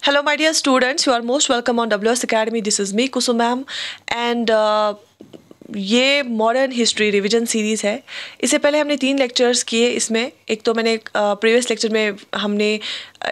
Hello, my dear students. You are most welcome on WS Academy. This is me, Kusum ma'am, and ये modern history revision series है। इससे पहले हमने 3 lectures किए। इसमें एक तो मैंने प्रीवियस लेक्चर में हमने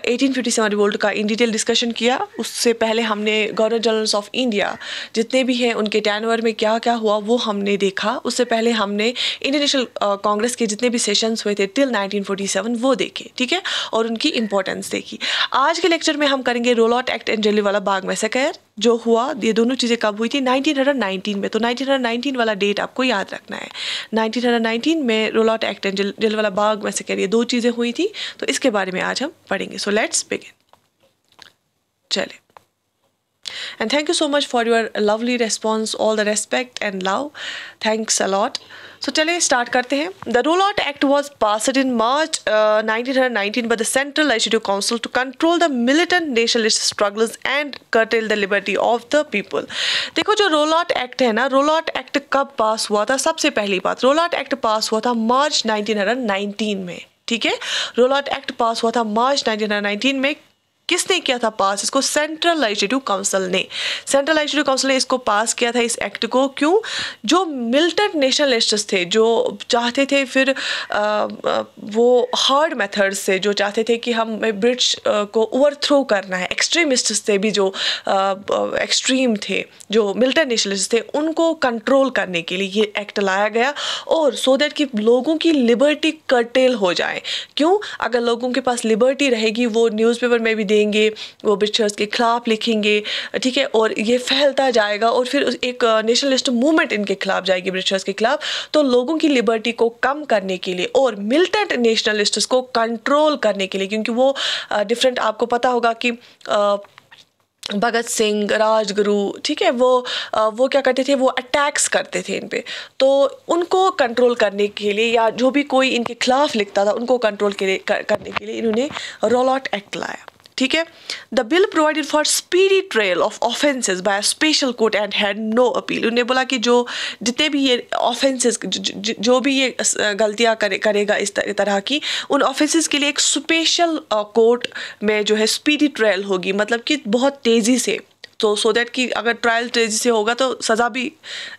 1857 रिवोल्ट का इन डिटेल डिस्कशन किया। उससे पहले हमने गवर्नर जनरल्स ऑफ इंडिया जितने भी हैं उनके टेन्योर में क्या क्या हुआ वो हमने देखा। उससे पहले हमने इंडियन नेशनल कांग्रेस के जितने भी सेशंस हुए थे टिल 1947 वो देखे, ठीक है, और उनकी इंपॉर्टेंस देखी। आज के लेक्चर में हम करेंगे roll out act and Jallianwala Bagh massacre जो हुआ। ये दोनों चीज़ें कब हुई थी? 1919 में। तो 1919 वाला डेट आपको याद रखना है। 1919 में roll out act and Jallianwala Bagh massacre ये 2 चीज़ें हुई थी, तो इसके बारे में आज हम पढ़ेंगे। So let's begin. चले। And thank you so much for your lovely response, all the respect and love. Thanks a lot. So चलिए स्टार्ट करते हैं। The Rollout Act was passed in March 1919 by the Central Legislative Council to control the militant nationalist struggles and curtail the liberty of the people. देखो जो roll out act है ना, roll out act कब पास हुआ था? सबसे पहली बात, रोल आउट एक्ट पास हुआ था मार्च 1919 में, ठीक है। रोल आउट एक्ट पास हुआ था मार्च 1919 में। किसने किया था पास इसको? सेंट्रल लेजिस्लेटिव काउंसिल ने। सेंट्रल लेजिस्लेटिव काउंसिल ने इसको पास किया था, इस एक्ट को। क्यों? जो मिलिटेंट नेशनलिस्ट्स थे, जो चाहते थे फिर वो हार्ड मेथड्स से, जो चाहते थे कि हम ब्रिटिश को ओवरथ्रो करना है, एक्सट्रीमिस्ट्स थे भी, जो एक्सट्रीम थे, जो मिलिटेंट नेशनलिस्ट थे, उनको कंट्रोल करने के लिए ये एक्ट लाया गया। और सो दैट कि लोगों की लिबर्टी कर्टेल हो जाए। क्यों? अगर लोगों के पास लिबर्टी रहेगी, वो न्यूज़पेपर में भी देंगे, वो ब्रिटिशर्स के खिलाफ लिखेंगे, ठीक है, और ये फैलता जाएगा और फिर एक नेशनलिस्ट मूवमेंट इनके खिलाफ जाएगी, ब्रिटिशर्स के खिलाफ। तो लोगों की लिबर्टी को कम करने के लिए और मिलिटेंट नेशनलिस्ट्स को कंट्रोल करने के लिए, क्योंकि वो डिफरेंट, आपको पता होगा कि भगत सिंह, राजगुरु, ठीक है, वो क्या करते थे? वो अटैक्स करते थे इन पे। तो उनको कंट्रोल करने के लिए, या जो भी कोई इनके खिलाफ लिखता था उनको कंट्रोल करने के लिए इन्होंने रोल आउट एक्ट लाया, ठीक है। The bill provided for speedy trial of offences by special court and had no appeal. उन्होंने बोला कि जो जितने भी ये ऑफेंसेस, जो भी ये गलतियां करेगा इस तरह की, उन ऑफेंसेस के लिए एक स्पेशल कोर्ट में जो है स्पीडी ट्रायल होगी, मतलब कि बहुत तेज़ी से, तो सो दैट कि अगर ट्रायल तेजी से होगा तो सज़ा भी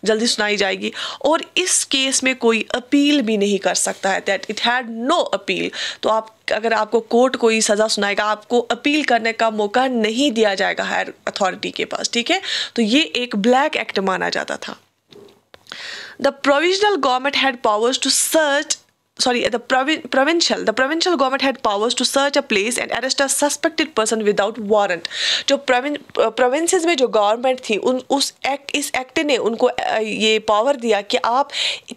जल्दी सुनाई जाएगी। और इस केस में कोई अपील भी नहीं कर सकता है, that it had no appeal. तो अगर आपको कोर्ट कोई सज़ा सुनाएगा, आपको अपील करने का मौका नहीं दिया जाएगा हायर अथॉरिटी के पास, ठीक है। तो ये एक ब्लैक एक्ट माना जाता था। The provisional government had powers to search the provincial government had powers to search a place and arrest a suspected person without warrant. जो provinces में जो गवर्नमेंट थी, इस एक्ट ने उनको ये पावर दिया कि आप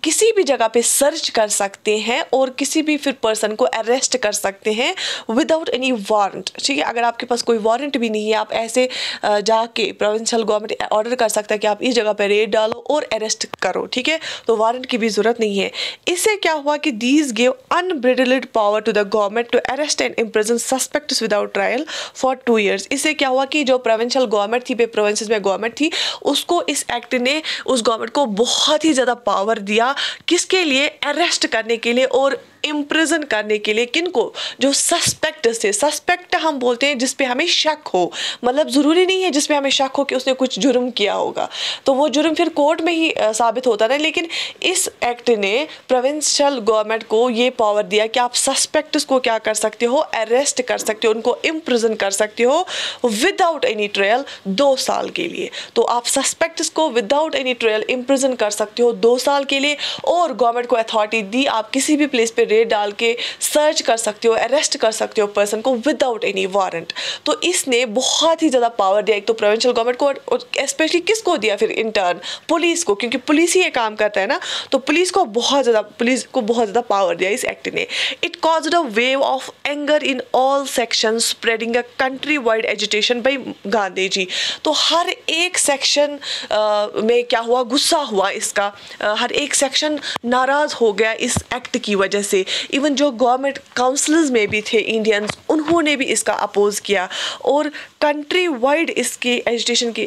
किसी भी जगह पे सर्च कर सकते हैं और किसी भी फिर पर्सन को अरेस्ट कर सकते हैं विदाउट एनी वारंट, ठीक है। अगर आपके पास कोई वारंट भी नहीं है, आप ऐसे जाके प्रोविंशियल गवर्नमेंट ऑर्डर कर सकता है कि आप इस जगह पे रेड डालो और अरेस्ट करो, ठीक है। तो वारंट की भी जरूरत नहीं है। इससे क्या हुआ कि these gave unbridled power to the government to arrest and imprison suspects without trial for 2 years. इससे क्या हुआ कि जो प्रोविंशियल गवर्नमेंट थी, प्रोविंसेस में गवर्नमेंट थी, उसको इस एक्ट ने उस गवर्नमेंट को बहुत ही ज़्यादा पावर दिया। किसके लिए? अरेस्ट करने के लिए और इम्प्रिजन करने के लिए। किनको? जो सस्पेक्ट थे। सस्पेक्ट हम बोलते हैं जिस पे हमें शक हो, मतलब ज़रूरी नहीं है जिस पे हमें शक हो कि उसने कुछ जुर्म किया होगा, तो वो जुर्म फिर कोर्ट में ही साबित होता है। लेकिन इस एक्ट ने प्रोविंशियल गवर्नमेंट को ये पावर दिया कि आप सस्पेक्ट्स को क्या कर सकते हो? अरेस्ट कर सकते हो, उनको इम्प्रिजन कर सकते हो विदाउट एनी ट्रायल 2 साल के लिए। तो आप सस्पेक्ट्स को विदाउट एनी ट्रायल इम्प्रिजन कर सकते हो 2 साल के लिए, और गवर्नमेंट को अथॉरिटी दी, आप किसी भी प्लेस पे रेड डाल के सर्च कर सकते हो, अरेस्ट कर सकते हो पर्सन को विदाउट एनी वारंट। तो इसने बहुत ही ज़्यादा पावर दिया एक तो प्रोविंशियल गवर्नमेंट को, और स्पेशली किसको दिया फिर? इंटर्न पुलिस को, क्योंकि पुलिस ही ये काम करता है ना। तो पुलिस को बहुत ज़्यादा पावर दिया इस एक्ट ने। It caused a wave of anger in all sections spreading a countrywide agitation by Gandhi ji. तो हर एक सेक्शन में क्या हुआ? गुस्सा हुआ इसका। हर एक सेक्शन नाराज़ हो गया इस एक्ट की वजह से। इवन जो गवर्नमेंट काउंसिल्स में भी थे इंडियंस, उन्होंने भी इसका अपोज किया और कंट्री वाइड इसकी एजिटेशन की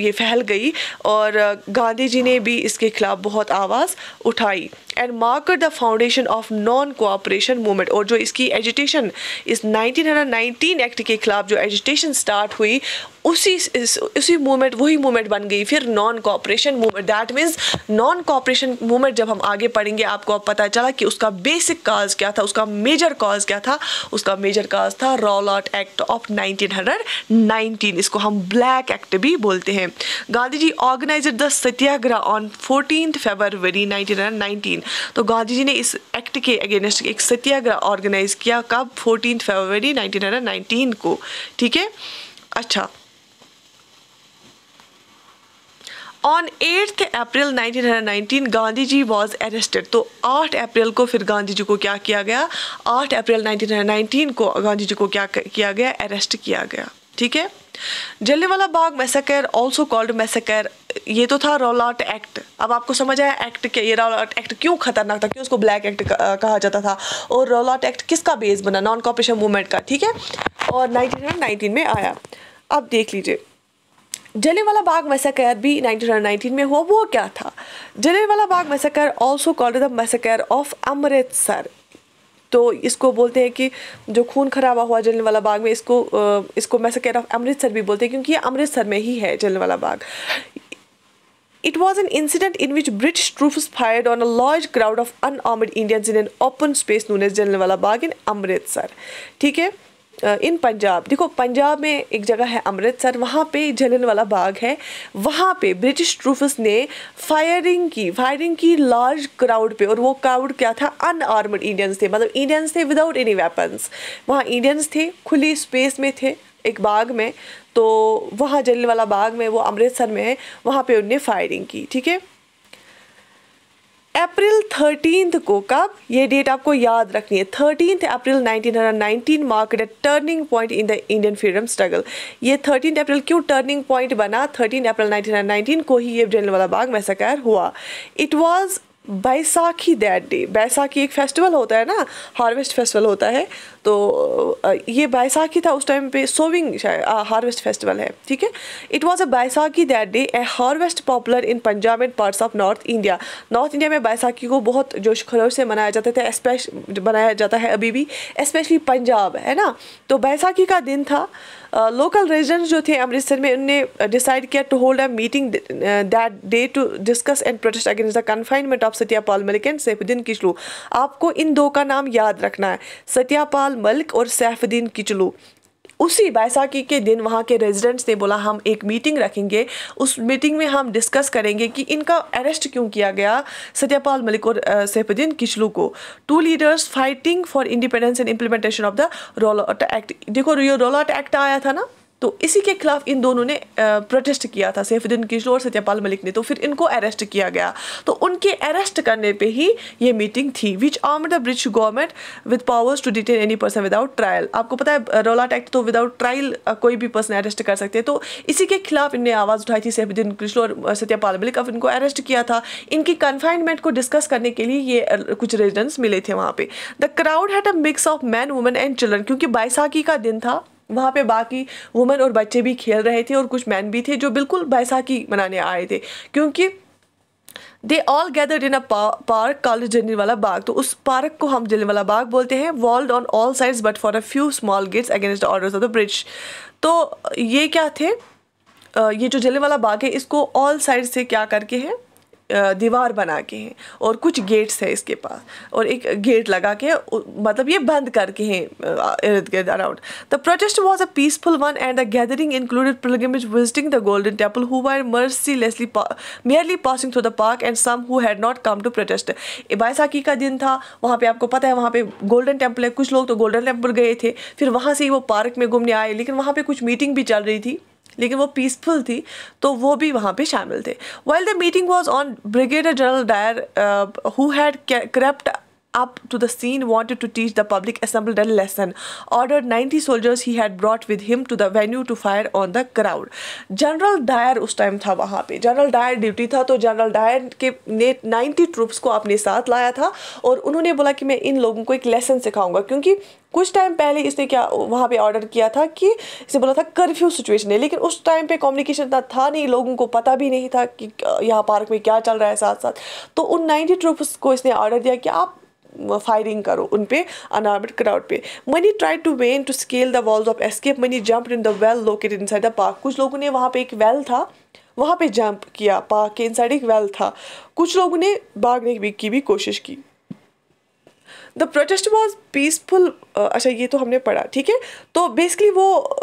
ये फैल गई, और गांधी जी ने भी इसके खिलाफ बहुत आवाज़ उठाई। And marked the foundation of non cooperation movement. और जो इसकी एजिटेशन, इस 1919 एक्ट के खिलाफ जो एजिटेशन स्टार्ट हुई, उसी मूवमेंट, वही मूवमेंट बन गई फिर non cooperation movement. That means non cooperation movement जब हम आगे पढ़ेंगे आपको अब पता चला कि उसका बेसिक काज क्या था, उसका मेजर काज क्या था। उसका मेजर काज था रॉलॉट एक्ट ऑफ 1919, इसको हम ब्लैक एक्ट भी बोलते हैं। Gandhi ji organised the Satyagraha on 14 फरवरी 1919। तो गांधी जी ने इस एक्ट के अगेंस्ट एक सत्याग्रह ऑर्गेनाइज किया, कब? 14 फरवरी 1919 को। ठीक है, अच्छा। On 8 April 1919 Gandhi ji was arrested. तो 8 अप्रैल को फिर गांधी जी को क्या किया गया? 8 अप्रैल 1919 को गांधी जी को क्या किया गया? अरेस्ट किया गया। ठीक है। Jallianwala Bagh massacre, also called massacre, ये तो था रॉलॉट एक्ट। अब आपको समझ आया एक्ट क्या, ये रॉलॉट एक्ट क्यों खतरनाक था, क्यों उसको ब्लैक एक्ट कहा जाता था, और रॉलॉट एक्ट किसका बेस बना? नॉन कॉपरेशन मूवमेंट का। ठीक है, और 1919 में आया। अब देख लीजिए, जलियांवाला बाग मैसेकर भी 1919 में हुआ। वो क्या था? Jallianwala Bagh massacre, also called the massacre of Amritsar. तो इसको बोलते हैं कि जो खून खराबा हुआ जलियांवाला बाग में, इसको मैसेकर ऑफ अमृतसर भी बोलते हैं, क्योंकि ये अमृतसर में ही है Jallianwala Bagh. It was an incident in which British troops fired on a large crowd of unarmed Indians in an open space known as Jallianwala Bagh in Amritsar. ठीक है, इन पंजाब। देखो, पंजाब में एक जगह है अमृतसर, वहाँ पे जलियांवाला बाग है। वहाँ पे ब्रिटिश ट्रूप्स ने फायरिंग की लार्ज क्राउड पे, और वो क्राउड क्या था? अनआर्मड इंडियंस थे, मतलब इंडियंस थे विदाउट एनी वेपन्स। वहाँ इंडियंस थे, खुली स्पेस में थे, एक बाग में। तो वहाँ जलियांवाला बाग में, वो अमृतसर में है, वहाँ पे उनने फायरिंग की। ठीक है, अप्रैल 13 को, कब? ये डेट आपको याद रखनी है। 13 अप्रैल 1919 marked a turning point in the Indian freedom struggle. ये 13 अप्रैल क्यों टर्निंग पॉइंट बना? 13 अप्रैल 1919 को ही ये जलियांवाला बाग मैसेकर हुआ। It was Baisakhi that day. Baisakhi एक फेस्टिवल होता है ना, हार्वेस्ट फेस्टिवल होता है। तो ये बैसाखी था उस टाइम पे, सोविंग हार्वेस्ट फेस्टिवल है। ठीक है, it was a Baisakhi that day, A harvest popular in Punjab and parts of north India. North India में बैसाखी को बहुत जोश खरोश से मनाया जाता था, बनाया जाता है अभी भी, स्पेशली पंजाब, है ना। तो बैसाखी का दिन था। लोकल रेजिडेंट्स जो थे अमृतसर में, उनने डिसाइड किया to hold a meeting that day to discuss and protest against the confinement of Satyapal Malik and Saifuddin Kitchlew. आपको इन दो का नाम याद रखना है, सत्यापाल मलिक और सैफुद्दीन किचलू। उसी बैसाखी के दिन वहाँ के रेजिडेंट्स ने बोला हम एक मीटिंग रखेंगे, उस मीटिंग में हम डिस्कस करेंगे कि इनका अरेस्ट क्यों किया गया, सत्यापाल मलिक और सैफुद्दीन किचलू को। Two leaders fighting for independence and implementation of the Rowlatt act. देखो, ये रॉलॉट एक्ट आया था ना, तो इसी के खिलाफ इन दोनों ने प्रोटेस्ट किया था, सैफुद्दीन किचलू और सत्यापाल मलिक ने। तो फिर इनको अरेस्ट किया गया। तो उनके अरेस्ट करने पे ही ये मीटिंग थी। Which armed the British government with powers to detain any person without trial. आपको पता है रॉलॉट एक्ट तो विदाउट ट्रायल कोई भी पर्सन अरेस्ट कर सकते हैं। तो इसी के खिलाफ इनने आवाज़ उठाई थी, सैफुद्दीन किचलू और सत्यापाल मलिक। अब इनको अरेस्ट किया था। इनकी कन्फाइनमेंट को डिस्कस करने के लिए ये कुछ रेजिडेंट्स मिले थे वहाँ पे। The crowd had a mix of man, women and children. क्योंकि बैसाखी का दिन था, वहाँ पे बाकी वुमेन और बच्चे भी खेल रहे थे, और कुछ मैन भी थे जो बिल्कुल बैसाखी मनाने आए थे। क्योंकि they all gathered in a park called Jallianwala Bagh. तो उस पार्क को हम जलियांवाला बाग बोलते हैं। Walled on all sides but for a few small gates against the orders of the British. तो ये क्या थे? ये जो जलियांवाला बाग है, इसको ऑल साइड से क्या करके है, दीवार बना के हैं, और कुछ गेट्स है इसके पास, और एक गेट लगा के, मतलब ये बंद करके हैं इर्द गिर्द around. The protest was a peaceful one and the gathering included pilgrimage visiting the golden temple who were mercilessly merely passing through the park and some who had not come to protest। Baisakhi का दिन था, वहाँ पे आपको पता है वहाँ पे गोल्डन टेम्पल है, कुछ लोग तो गोल्डन टेम्पल गए थे, फिर वहाँ से ही वो पार्क में घूमने आए, लेकिन वहाँ पे कुछ मीटिंग भी चल रही थी, लेकिन वो पीसफुल थी, तो वो भी वहाँ पे शामिल थे। While the meeting was on, Brigadier General Dyer who had crept up to the scene, wanted to teach the public assembled a lesson, ordered 90 soldiers he had brought with him to the venue to fire on the crowd. General Dyer उस time था वहाँ पे, general Dyer duty था, तो general Dyer के ने 90 troops को अपने साथ लाया था और उन्होंने बोला कि मैं इन लोगों को एक लेसन सिखाऊंगा, क्योंकि कुछ टाइम पहले इसने क्या वहाँ पे ऑर्डर किया था कि इसे बोला था कर्फ्यू सिचुएशन है, लेकिन उस टाइम पे कम्युनिकेशन इतना था नहीं, लोगों को पता भी नहीं था कि यहाँ पार्क में क्या चल रहा है साथ साथ। तो उन 90 ट्रूप्स को इसने ऑर्डर दिया कि आप फायरिंग करो उन पे, अनआर्म्ड क्राउड पे। Many tried to vain to scale the walls of escape, many jumped in the well located inside the park. कुछ लोगों ने वहाँ पे एक वेल था वहाँ पे जंप किया, पार्क के इनसाइड एक वेल था, कुछ लोगों ने भागने की भी कोशिश की। The protest was peaceful. अच्छा ये तो हमने पढ़ा, ठीक है। तो बेसिकली वो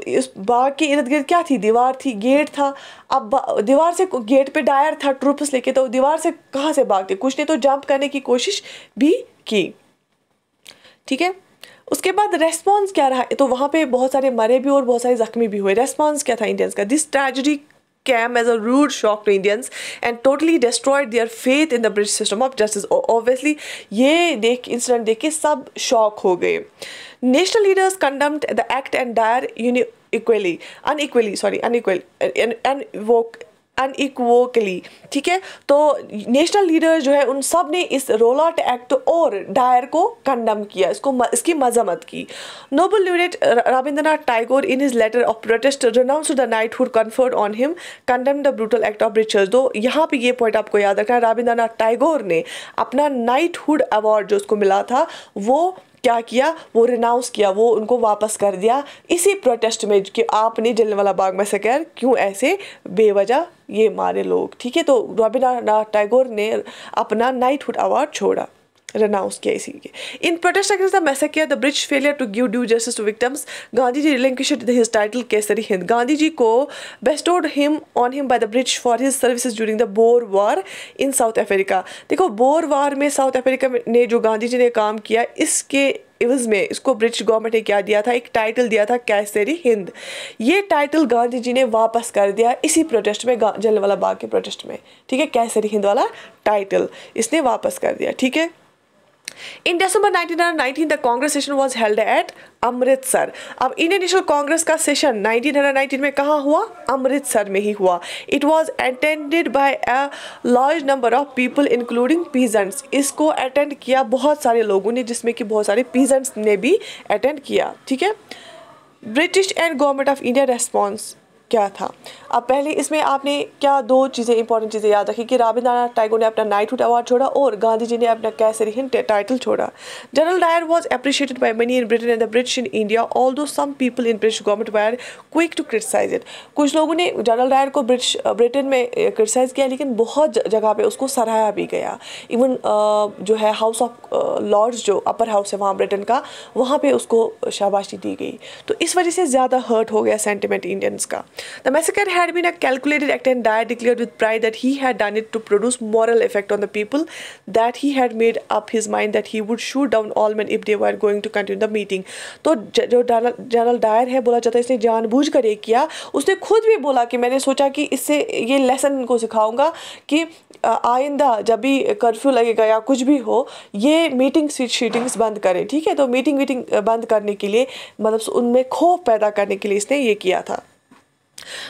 इस बाग के इर्द गिर्द क्या थी, दीवार थी, गेट था। अब दीवार से गेट पे डायर था ट्रूप्स लेके, तो दीवार से कहाँ से भागते, कुछ ने तो जंप करने की कोशिश भी की, ठीक है। उसके बाद रेस्पॉन्स क्या रहा, तो वहाँ पे बहुत सारे मरे भी और बहुत सारे जख्मी भी हुए। रेस्पॉन्स क्या था इंडियंस का? This tragedy came as a rude shock to Indians and totally destroyed their faith in the British system of justice. Obviously ये इंसिडेंट देख के सब शॉक हो गए। National leaders condemned the act and Dyer unequivocally, ठीक है। तो national leader जो है उन सब ने इस रोल आउट एक्ट और डायर को कंडम किया, इसकी मजम्मत की। Nobel laureate Rabindranath Tagore in his letter of protest renounced the knighthood conferred on him, condemned the brutal act of Britishers। तो यहाँ पे ये पॉइंट आपको याद रखना है, रविंद्रनाथ टैगोर ने अपना नाइटहुड अवार्ड जो उसको मिला था वो क्या किया, वो रिनाउंस किया, वो उनको वापस कर दिया इसी प्रोटेस्ट में कि आपने जलियांवाला बाग मैसेकर क्यों ऐसे बेवजह ये मारे लोग, ठीक है। तो रविंद्रनाथ टैगोर ने अपना नाइटहुड अवार्ड छोड़ा, renounce किया इसी के। In protest against the massacre, the British failure to give due justice to victims, Gandhi ji relinquished his title Kesari Hind. Gandhi ji को bestowed on him by the British for his services during the Boer War in South Africa। देखो bore वार में south Africa ने जो गांधी जी ने काम किया, इसके इवज में इसको ब्रिटिश गवर्नमेंट ने क्या दिया था, एक टाइटल दिया था केसरी हिंद। ये टाइटल गांधी जी ने वापस कर दिया इसी प्रोटेस्ट में, जलियांवाला बाग के प्रोटेस्ट में, ठीक है। केसरी हिंद वाला टाइटल इसने वापस कर दिया, ठीक है। In December 1919, the Congress session was held at Amritsar. अब इंडियन नेशनल कांग्रेस का सेशन 1919 में कहाँ हुआ? अमृतसर में ही हुआ। It was attended by a large number of people including peasants. इसको अटेंड किया बहुत सारे लोगों ने, जिसमें कि बहुत सारे पीजेंट्स ने भी अटेंड किया, ठीक है। British and government of India response क्या था? अब पहले इसमें आपने क्या दो चीज़ें इंपॉर्टेंट चीज़ें याद रखी कि रविंद्रनाथ टैगोर ने अपना नाइटहुड अवार्ड छोड़ा और गांधी जी ने अपना केसरी हिंद टाइटल छोड़ा। General Dyer was appreciated by many in Britain and the British in India, although some people in British government were quick to criticise it. कुछ लोगों ने जनरल डायर को ब्रिटेन में क्रिटिसाइज किया, लेकिन बहुत जगह पे उसको सराहा भी गया। इवन जो है हाउस ऑफ लॉर्ड्स, जो अपर हाउस है वहाँ ब्रिटेन का, वहाँ पे उसको शाबाशी दी गई। तो इस वजह से ज़्यादा हर्ट हो गया सेंटिमेंट इंडियंस का। The massacre had been a calculated act and Dyer declared with pride that he had done it to produce moral effect on the people, that he had made up his mind that he would shoot down all men if they were going to continue the meeting। तो जो general Dyer है, बोला जाता है इसने जानबूझ कर ये किया। उसने खुद भी बोला कि मैंने सोचा कि इससे ये लेसन इनको सिखाऊंगा कि आइंदा जब भी कर्फ्यू लगेगा या कुछ भी हो, ये मीटिंग्स बंद करें, ठीक है। तो मीटिंग बंद करने के लिए, मतलब उनमें खौफ पैदा करने के लिए इसने ये किया था।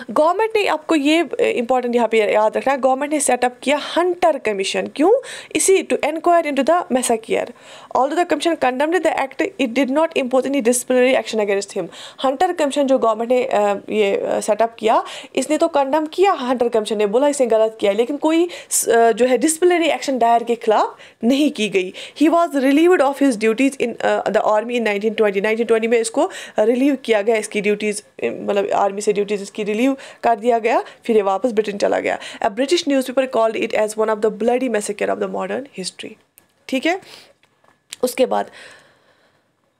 गवर्नमेंट ने, आपको ये इंपॉर्टेंट यहाँ पे याद रखना है, गवर्नमेंट ने सेटअप किया हंटर कमीशन। क्यों? इसी to enquire into the massacre. Although the commission condemned the act, it did not impose any disciplinary action against him. Hunter commission जो गवर्नमेंट ने ये सेटअप किया, इसने तो कंडेम किया, हंटर कमीशन ने बोला इसने गलत किया, लेकिन कोई जो है डिसिप्लिनरी एक्शन डायर के खिलाफ नहीं की गई। He was relieved of his duties in the army इन 1920 में इसको रिलीव किया गया, इसकी ड्यूटीज़, मतलब आर्मी से ड्यूटीज़ इसकी रिलीव कर दिया गया, फिर ये वापस ब्रिटेन चला गया। A British newspaper called it as one of the bloody massacre of the modern history, ठीक है। उसके बाद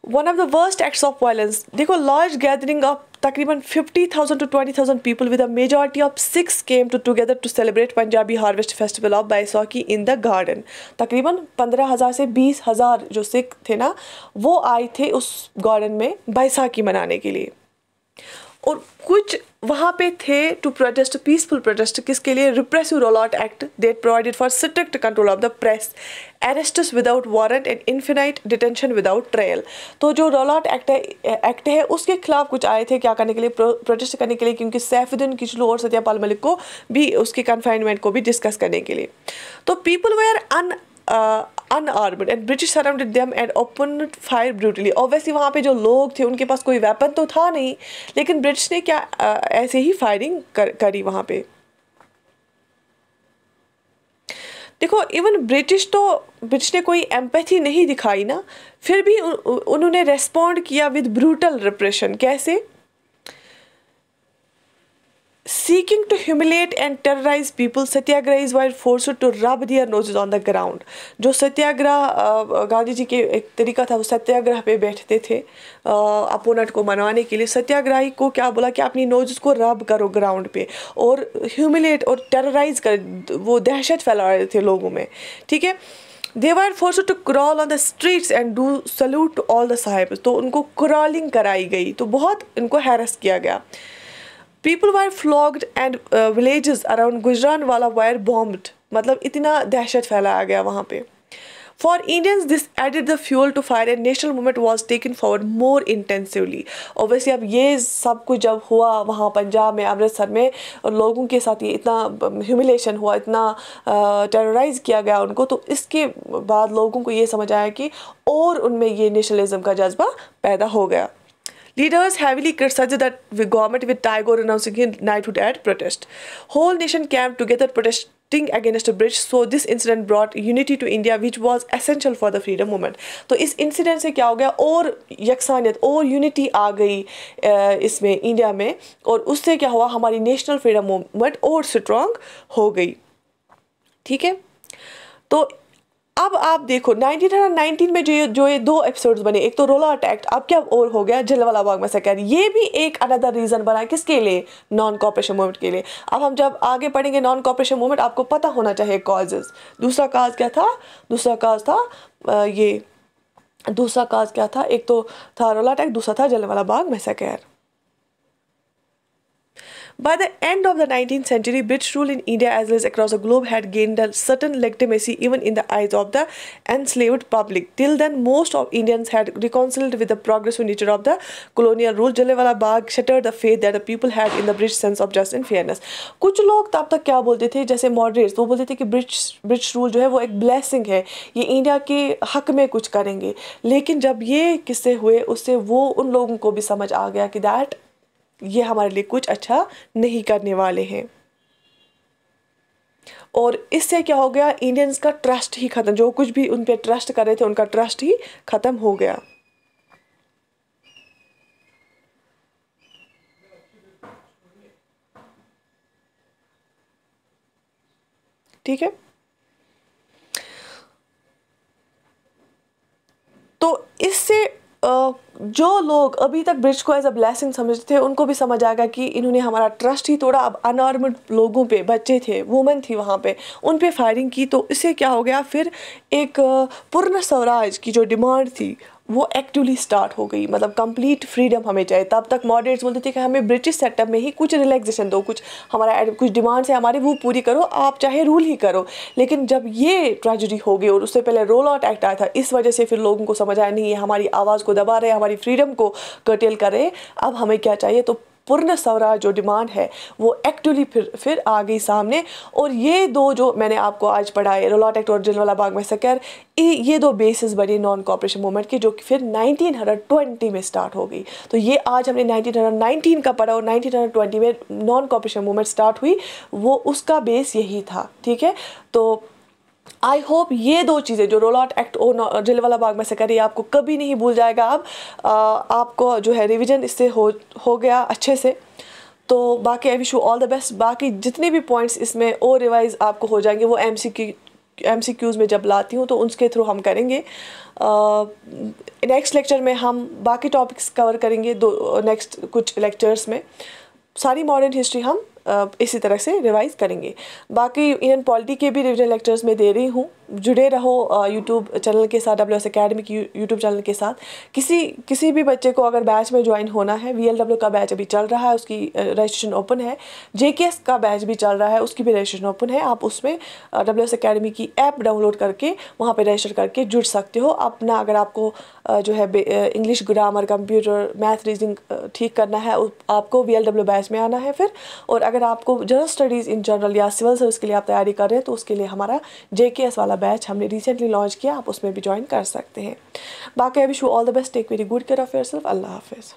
one of the worst acts of violence, देखो लार्ज गैदरिंग ऑफ तकरीबन 50,000 to 20,000 people with a majority of 6 came together to celebrate Punjabi harvest festival of Baisakhi in the garden. तकरीबन 15,000 से 20,000 जो सिख थे ना, वो आए थे उस गार्डन में बैसाखी मनाने के लिए। और कुछ वहाँ पे थे टू प्रोटेस्ट, पीसफुल प्रोटेस्ट, किसके लिए? Repressive roll out act that provided for strict control of the press, अरेस्ट्स without warrant and infinite detention without trial. तो जो रोल आउट एक्ट है उसके खिलाफ कुछ आए थे क्या करने के लिए? प्रोटेस्ट करने के लिए, क्योंकि सैफुद्दीन किचलू और सत्यपाल मलिक को भी उसके कन्फाइनमेंट को भी डिस्कस करने के लिए। तो people were unarmed and British surrounded them and opened fire brutally। Obviously वहाँ पे जो लोग थे उनके पास कोई वेपन तो था नहीं, लेकिन ब्रिटिश ने क्या ऐसे ही फायरिंग करी वहाँ पे। देखो इवन ब्रिटिश ने कोई एम्पैथी नहीं दिखाई ना, फिर भी उन्होंने रेस्पॉन्ड किया विद ब्रूटल रिप्रेशन। कैसे? Seeking to humiliate and terrorize people, satyagrahis were forced to rub their noses on the ground। जो सत्याग्रह गांधी जी के एक तरीका था, वो सत्याग्रह पे बैठते थे अपोनेंट को मनवाने के लिए। सत्याग्रही को क्या बोला कि अपनी नोज को रब करो ग्राउंड पे और ह्यूमिलेट और टेरराइज कर, वो दहशत फैला रहे थे लोगों में, ठीक है। They were forced to crawl on the streets and do salute to all the sahibs। तो उनको क्रॉलिंग कराई गई, तो बहुत इनको हैरेस किया गया। People were flogged and villages around Gujranwala were bombed। मतलब इतना दहशत फैलाया गया वहाँ पे। For Indians, this added the fuel to fire and national movement was taken forward more intensively। Obviously अब ये सब कुछ जब हुआ वहाँ पंजाब में, अमृतसर में, और लोगों के साथ ये इतना ह्यूमिलेशन हुआ, इतना टेरराइज किया गया उनको, तो इसके बाद लोगों को ये समझ आया कि और उनमें ये नेशनलिज्म का जज्बा पैदा हो गया। Leaders heavily criticized the government with Tagore announcing his knighthood at protest। Whole nation came together protesting against the British। So this incident brought unity to India, which was essential for the freedom movement। तो इस incident से क्या हो गया? और यकसानियत और unity आ गई इसमें इंडिया में, और उससे क्या हुआ? हमारी नेशनल फ्रीडम मूवमेंट और स्ट्रॉन्ग हो गई, ठीक है। तो अब आप देखो 1919 में जो ये 2 एपिसोड्स बने, एक तो रोल आउट एक्ट, अब क्या और हो गया? जलियांवाला बाग मैसेकर। ये भी एक अनदर रीजन बना किसके लिए? नॉन कॉपरेशन मूवमेंट के लिए। अब हम जब आगे पढ़ेंगे नॉन कॉपरेशन मूवमेंट, आपको पता होना चाहिए कॉजेज। दूसरा काज क्या था? दूसरा काज क्या था? एक तो था रोल आउट एक्ट, दूसरा था Jallianwala Bagh massacre. By the end of the 19th century, British rule in India as well as across the globe had gained a certain legitimacy even in the eyes of the enslaved public। Till then, most of Indians had reconciled with the progressive nature of the colonial rule। Jallianwala Bagh shattered the faith that the people had in the British sense of justice and fairness। कुछ लोग तब तक क्या बोलते थे, जैसे moderates, वो बोलते थे कि ब्रिटिश रूल जो है वो एक ब्लेसिंग है, ये इंडिया के हक में कुछ करेंगे। लेकिन जब ये किस्से हुए, उससे वो उन लोगों को भी समझ आ गया कि दैट ये हमारे लिए कुछ अच्छा नहीं करने वाले हैं, और इससे क्या हो गया? इंडियंस का ट्रस्ट ही खत्म, जो कुछ भी उन पे ट्रस्ट कर रहे थे उनका ट्रस्ट ही खत्म हो गया, ठीक है। तो इससे जो लोग अभी तक ब्रिटिश को एज अ ब्लेसिंग समझते थे, उनको भी समझ आ गया कि इन्होंने हमारा ट्रस्ट ही तोड़ा। अब अनआर्म्ड लोगों पे, बच्चे थे, वुमेन थी वहाँ पे, उन पे फायरिंग की। तो इससे क्या हो गया? फिर एक पूर्ण स्वराज की जो डिमांड थी वो एक्टिवली स्टार्ट हो गई। मतलब कंप्लीट फ्रीडम हमें चाहिए। तब तक मॉडरेट्स बोलते थे कि हमें ब्रिटिश सेटअप में ही कुछ रिलैक्सेशन दो, कुछ हमारा कुछ डिमांड्स है हमारी, वो पूरी करो, आप चाहे रूल ही करो। लेकिन जब ये ट्रेजेडी हो गई और उससे पहले रोल आउट एक्ट आया था, इस वजह से फिर लोगों को समझ आया नहीं, ये हमारी आवाज़ को दबा रहे, हमारी फ्रीडम को कर्टेल कर रहे, अब हमें क्या चाहिए? तो पूर्ण स्वराज जो डिमांड है वो एक्चुअली फिर आ गई सामने। और ये दो जो मैंने आपको आज पढ़ाए, रोल आउट एक्ट और जलियांवाला बाग मैसेकर, ये 2 बेसिस बनी नॉन कॉपरेशन मूवमेंट की, जो कि फिर 1920 में स्टार्ट हो गई। तो ये आज हमने 1919 का पढ़ा और 1920 में नॉन कॉपरेशन मूवमेंट स्टार्ट हुई, वो उसका बेस यही था, ठीक है। तो आई होप ये 2 चीज़ें, जो रोल आउट एक्ट और जलियांवाला बाग मैसेकर, ये आपको कभी नहीं भूल जाएगा। अब आपको जो है रिवीजन इससे हो गया अच्छे से। तो बाकी I wish you all the best. बाकी जितने भी पॉइंट्स इसमें और रिवाइज आपको हो जाएंगे, वो MCQs में जब लाती हूँ तो उसके थ्रू हम करेंगे। नेक्स्ट लेक्चर में हम बाकी टॉपिक्स कवर करेंगे। नेक्स्ट कुछ लेक्चर्स में सारी मॉडर्न हिस्ट्री हम इसी तरह से रिवाइज करेंगे। बाकी इंडियन पॉलिटी के भी रिविजन लेक्चर्स में दे रही हूँ। जुड़े रहो यूट्यूब चैनल के साथ, WS अकेडमी की यूट्यूब चैनल के साथ। किसी भी बच्चे को अगर बैच में ज्वाइन होना है, VLW का बैच अभी चल रहा है, उसकी रजिस्ट्रेशन ओपन है। JKS का बैच भी चल रहा है, उसकी भी रजिस्ट्रेशन ओपन है। आप उसमें WS अकेडमी की ऐप डाउनलोड करके वहाँ पे रजिस्टर करके जुड़ सकते हो। अपना अगर आपको जो है English grammar, computer, math, reasoning ठीक करना है, आपको VLW बैच में आना है फिर। और अगर आपको जनरल स्टडीज़ इन जनरल या सिविल सर्विस के लिए आप तैयारी कर रहे हैं, तो उसके लिए हमारा JKS वाला बैच हमने रिसेंटली लॉन्च किया, आप उसमें भी ज्वाइन कर सकते हैं। बाकी I wish you all the best, take very good care of yourself. अल्लाह हाफिज़।